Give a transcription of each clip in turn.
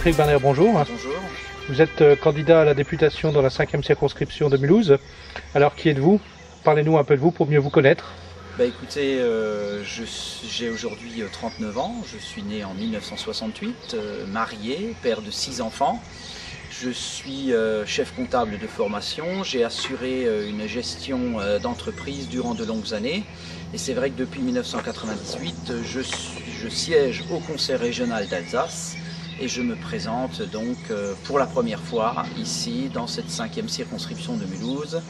Patrick Binder, bonjour. Bonjour. Vous êtes candidat à la députation dans la 5e circonscription de Mulhouse. Alors qui êtes-vous? Parlez-nous un peu de vous pour mieux vous connaître. Écoutez, j'ai aujourd'hui 39 ans, je suis né en 1968, marié, père de 6 enfants. Je suis chef comptable de formation, j'ai assuré une gestion d'entreprise durant de longues années. Et c'est vrai que depuis 1998, je siège au Conseil régional d'Alsace et je me présente donc pour la première fois ici dans cette 5e circonscription de Mulhouse.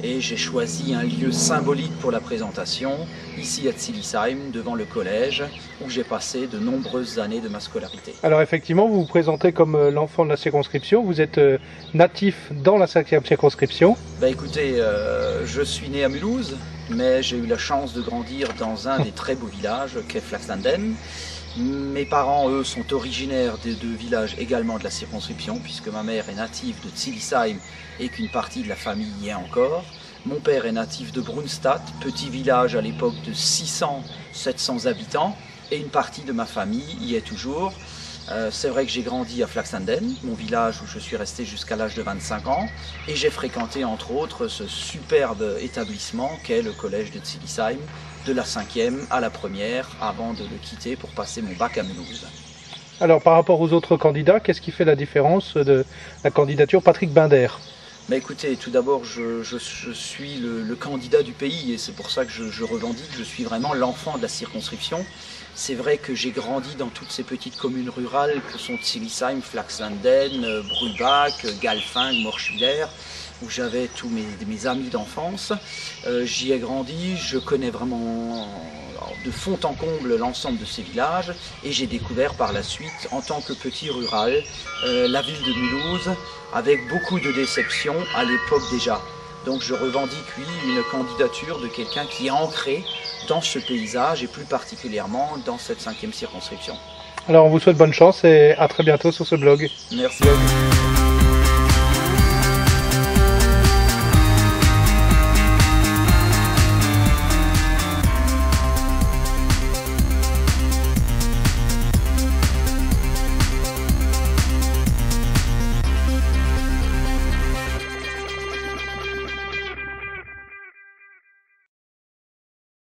Et j'ai choisi un lieu symbolique pour la présentation, ici à Zillisheim, devant le collège, où j'ai passé de nombreuses années de ma scolarité. Alors effectivement, vous vous présentez comme l'enfant de la circonscription, vous êtes natif dans la 5e circonscription. Écoutez, je suis né à Mulhouse, mais j'ai eu la chance de grandir dans un des très beaux villages, qu'est Flaxlanden. Mes parents, eux, sont originaires des deux villages également de la circonscription, puisque ma mère est native de Zillisheim et qu'une partie de la famille y est encore. Mon père est natif de Brunstadt, petit village à l'époque de 600-700 habitants, et une partie de ma famille y est toujours. C'est vrai que j'ai grandi à Flaxlanden, mon village où je suis resté jusqu'à l'âge de 25 ans, et j'ai fréquenté entre autres ce superbe établissement qu'est le collège de Zillisheim, de la 5e à la 1re, avant de le quitter pour passer mon bac à Mulhouse. Alors par rapport aux autres candidats, qu'est-ce qui fait la différence de la candidature Patrick Binder? Écoutez, tout d'abord, je suis le candidat du pays et c'est pour ça que je revendique, je suis vraiment l'enfant de la circonscription. C'est vrai que j'ai grandi dans toutes ces petites communes rurales que sont Zillisheim, Flaxlanden, Brübach, Galfing, Morschwiller, où j'avais tous mes amis d'enfance. J'y ai grandi, je connais vraiment de fond en comble l'ensemble de ces villages et j'ai découvert par la suite, en tant que petit rural, la ville de Mulhouse avec beaucoup de déceptions à l'époque déjà. Donc je revendique, oui, une candidature de quelqu'un qui est ancré dans ce paysage et plus particulièrement dans cette 5e circonscription. Alors on vous souhaite bonne chance et à très bientôt sur ce blog. Merci à vous.